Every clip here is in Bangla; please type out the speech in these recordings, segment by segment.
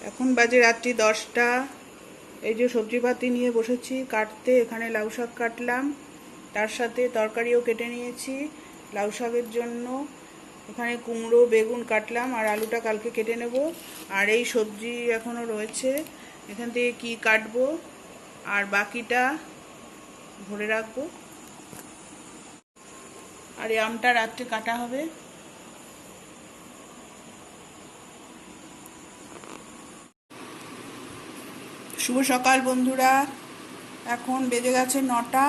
এখন বাজে রাত্রি 10টা। এই যে সবজিপাতি নিয়ে বসেছি কাটতে। এখানে লাউ শাক কাটলাম, তার সাথে তরকারিও কেটে নিয়েছি লাউ শাকের জন্য। এখানে কুমড়ো বেগুন কাটলাম, আর আলুটা কালকে কেটে নেব। আর এই সবজি এখনও রয়েছে, এখান থেকে কি কাটবো আর বাকিটা ভরে রাখবো। আর এই আমটা রাত্রে কাটা হবে। শুভ সকাল বন্ধুরা, এখন বেজে গেছে 9টা।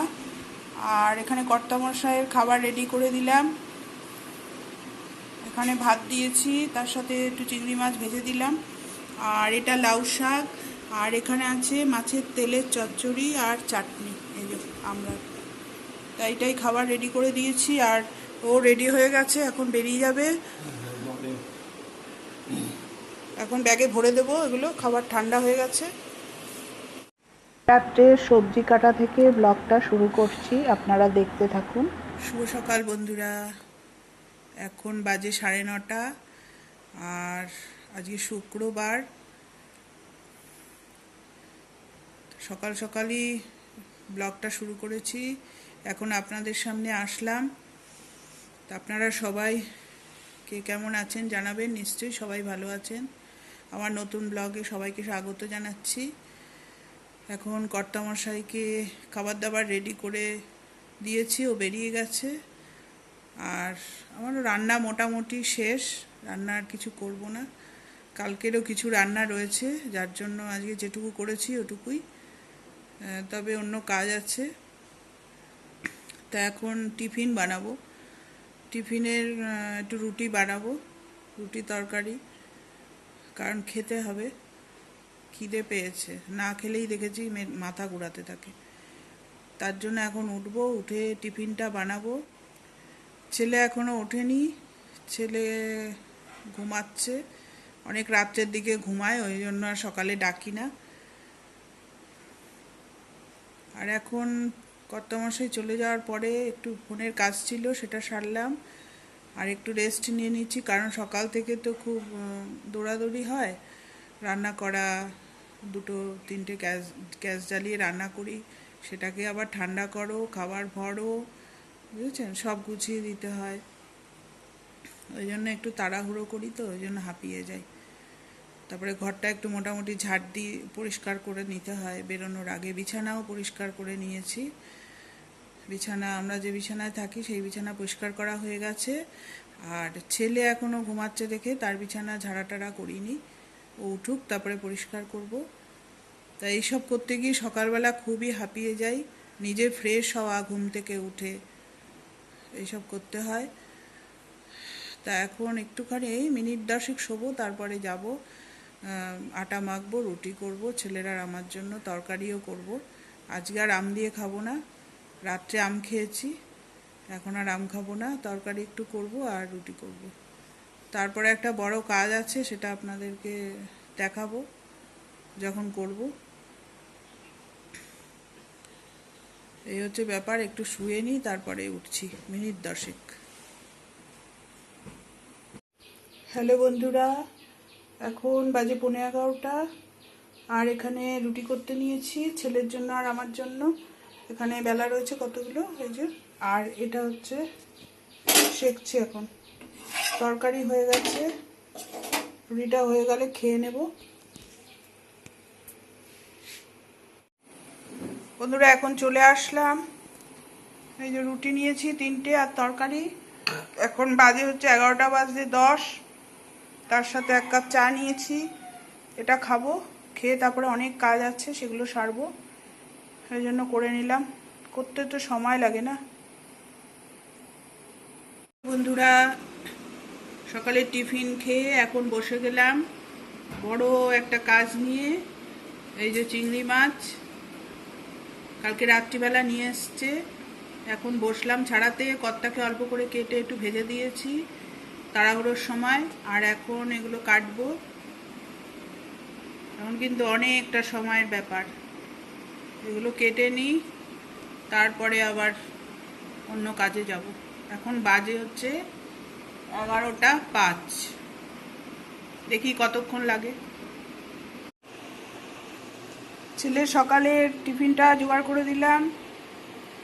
আর এখানে কর্তামশাইয়ের খাবার রেডি করে দিলাম। এখানে ভাত দিয়েছি, তার সাথে একটু চিংড়ি মাছ ভেজে দিলাম। আর এটা লাউ শাক, আর এখানে আছে মাছের তেলের চচ্চড়ি আর চাটনি। এই যে আমরা তাই এটাই খাবার রেডি করে দিয়েছি। আর ও রেডি হয়ে গেছে, এখন বেরিয়ে যাবে। এখন ব্যাগে ভরে দেবো এগুলো। খাবার ঠান্ডা হয়ে গেছে। রাত্রে সবজি কাটা থেকে ব্লগটা শুরু করছি, আপনারা দেখতে থাকুন। শুভ সকাল বন্ধুরা, এখন বাজে 9:30। আর আজকে শুক্রবার, সকাল সকালই ব্লগটা শুরু করেছি। এখন আপনাদের সামনে আসলাম। তা আপনারা সবাই কে কেমন আছেন জানাবেন, নিশ্চয়ই সবাই ভালো আছেন। আমার নতুন ব্লগে সবাইকে স্বাগত জানাচ্ছি। এখন কর্তামশাইকে খাবার দাবার রেডি করে দিয়েছি, ও বেরিয়ে গেছে। আর আমারও রান্না মোটামুটি শেষ, রান্না আর কিছু করব না। কালকেরও কিছু রান্না রয়েছে, যার জন্য আজকে যেটুকু করেছি ওটুকুই। তবে অন্য কাজ আছে। তা এখন টিফিন বানাবো। টিফিনের একটু রুটি বানাবো, রুটি তরকারি, কারণ খেতে হবে। খিদে পেয়েছে, না খেলেই দেখেছি মাথা ঘোরাতে থাকে। তার জন্য এখন উঠবো, উঠে টিফিনটা বানাবো। ছেলে এখনও ওঠেনি, ছেলে ঘুমাচ্ছে। অনেক রাত্রের দিকে ঘুমায়, ওই জন্য আর সকালে ডাকি না। আর এখন কর্তামশাই চলে যাওয়ার পরে একটু ফোনের কাজ ছিল, সেটা সারলাম। আর একটু রেস্ট নিয়ে নিচ্ছি, কারণ সকাল থেকে তো খুব দৌড়াদৌড়ি হয়। রান্না করা, 2-3টে গ্যাস জ্বালিয়ে রান্না করি, সেটাকে আবার ঠান্ডা করো, খাবার ভরো, বুঝেছেন, সব গুছিয়ে দিতে হয়। ওই জন্য একটু তাড়াহুড়ো করি, তো ওই জন্য হাঁপিয়ে যাই। তারপরে ঘরটা একটু মোটামুটি ঝাড় দিয়ে পরিষ্কার করে নিতে হয় বেরোনোর আগে। বিছানাও পরিষ্কার করে নিয়েছি। বিছানা, আমরা যে বিছানায় থাকি সেই বিছানা পরিষ্কার করা হয়ে গেছে। আর ছেলে এখনও ঘুমাচ্ছে দেখে তার বিছানা ঝাড়াটাড়া করিনি, ও উঠুক তারপরে পরিষ্কার করব। তা এইসব করতে গিয়ে সকালবেলা খুবই হাঁপিয়ে যাই। নিজে ফ্রেশ হওয়া, ঘুম থেকে উঠে এইসব করতে হয়। তা এখন একটুখানি মিনিট 10 শোবো, তারপরে যাব। আটা মাখবো, রুটি করব ছেলের আর আমার জন্য, তরকারিও করব। আজকে আর আম দিয়ে খাবো না, রাত্রে আম খেয়েছি, এখন আর আম খাবো না। তরকারি একটু করব আর রুটি করব। তারপরে একটা বড় কাজ আছে, সেটা আপনাদেরকে দেখাবো যখন করব। এই হচ্ছে ব্যাপার। একটু শুয়ে নিই, তারপরে উঠছি মিনিট 10। হ্যালো বন্ধুরা, এখন বাজে 11:15। আর এখানে রুটি করতে নিয়েছি ছেলের জন্য আর আমার জন্য। এখানে বেলা রয়েছে কতগুলো, এই যে। আর এটা হচ্ছে সেঁকছি এখন। তরকারি হয়ে গেছে, রুটিটা হয়ে গেলে খেয়ে নেব। বন্ধুরা, এখন চলে আসলাম। এই যে রুটি নিয়েছি 3টে আর তরকারি। এখন বাজে হচ্ছে 11:10। তার সাথে 1 কাপ চা নিয়েছি, এটা খাবো। খেয়ে তারপরে অনেক কাজ আছে, সেগুলো সারবো, সেই জন্য করে নিলাম। করতে তো সময় লাগে না। বন্ধুরা, সকালে টিফিন খেয়ে এখন বসে গেলাম বড় একটা কাজ নিয়ে। এই যে চিংড়ি মাছ কালকে রাত্রিবেলা নিয়ে এসছে, এখন বসলাম ছাড়াতে। কর্তাকে অল্প করে কেটে একটু ভেজে দিয়েছি তাড়াহুড়োর সময়। আর এখন এগুলো কাটবো। এখন কিন্তু অনেকটা সময়ের ব্যাপার। এগুলো কেটে নিই, তারপরে আবার অন্য কাজে যাব। এখন বাজে হচ্ছে 11:05। দেখি কতক্ষণ লাগে। ছেলের সকালের টিফিনটা জোগাড় করে দিলাম।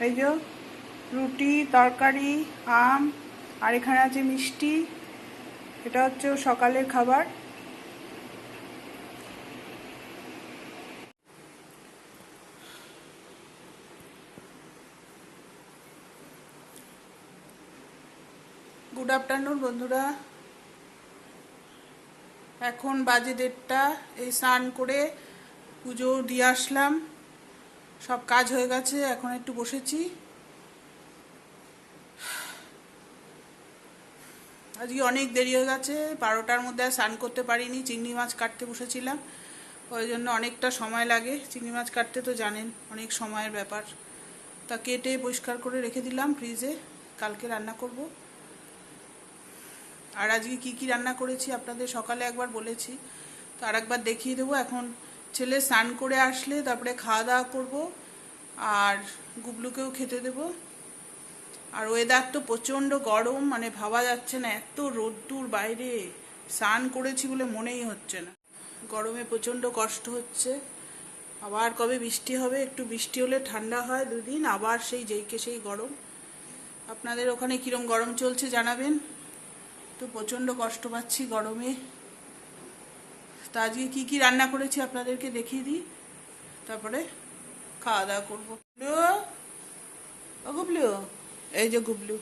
এই যে রুটি, তরকারি, আম, আর এখানে আছে মিষ্টি। এটা হচ্ছে ওর সকালের খাবার। গুড আফটারনুন বন্ধুরা। এখন বাজে 1:30। এই স্নান করে পুজো দিয়ে আসলাম, সব কাজ হয়ে গেছে। এখন একটু বসেছি। আজকে অনেক দেরি হয়ে গেছে, 12টার মধ্যে আর স্নান করতে পারিনি। চিংড়ি মাছ কাটতে বসেছিলাম, ওই জন্য অনেকটা সময় লাগে। চিংড়ি মাছ কাটতে তো জানেন অনেক সময়ের ব্যাপার। তা কেটে পরিষ্কার করে রেখে দিলাম ফ্রিজে, কালকে রান্না করব। আর আজকে কি কি রান্না করেছি আপনাদের সকালে একবার বলেছি, তো আর একবার দেখিয়ে দেবো। এখন ছেলে স্নান করে আসলে তারপরে খাওয়া দাওয়া করবো, আর গুবলুকেও খেতে দেবো। আর ওয়েদার তো প্রচণ্ড গরম, মানে ভাবা যাচ্ছে না, এত রোদ্দুর বাইরে। স্নান করেছি বলে মনেই হচ্ছে না। গরমে প্রচণ্ড কষ্ট হচ্ছে। আবার কবে বৃষ্টি হবে, একটু বৃষ্টি হলে ঠান্ডা হয় 2 দিন, আবার সেই যেইকে সেই গরম। আপনাদের ওখানে কীরকম গরম চলছে জানাবেন। তো প্রচণ্ড কষ্ট পাচ্ছি গরমে। তা আজকে কী কী রান্না করেছি আপনাদেরকে দেখিয়ে দিই, তারপরে খাওয়া দাওয়া করবো। ও গুবলু, এই যে গুবলু,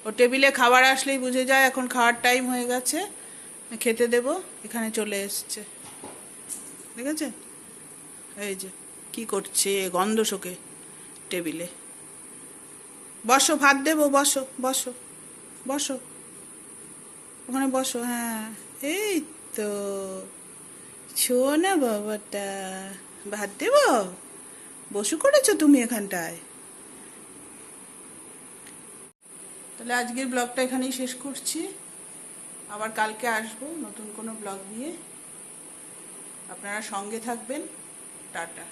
ও টেবিলে খাবার আসলেই বুঝে যায় এখন খাওয়ার টাইম হয়ে গেছে, খেতে দেব। এখানে চলে এসছে, ঠিক আছে। এই যে কি করছে, গন্ধ শোকে টেবিলে। বসো, ভাত দেবো, বসো বসো বসো, ওখানে বসো। হ্যাঁ, এই তো শোনো না বাবাটা, ভাত দেবো। বসু করেছো তুমি এখানটায়। তাহলে আজকের ব্লগটা এখানেই শেষ করছি। আবার কালকে আসবো নতুন কোনো ব্লগ নিয়ে। আপনারা সঙ্গে থাকবেন। টাটা।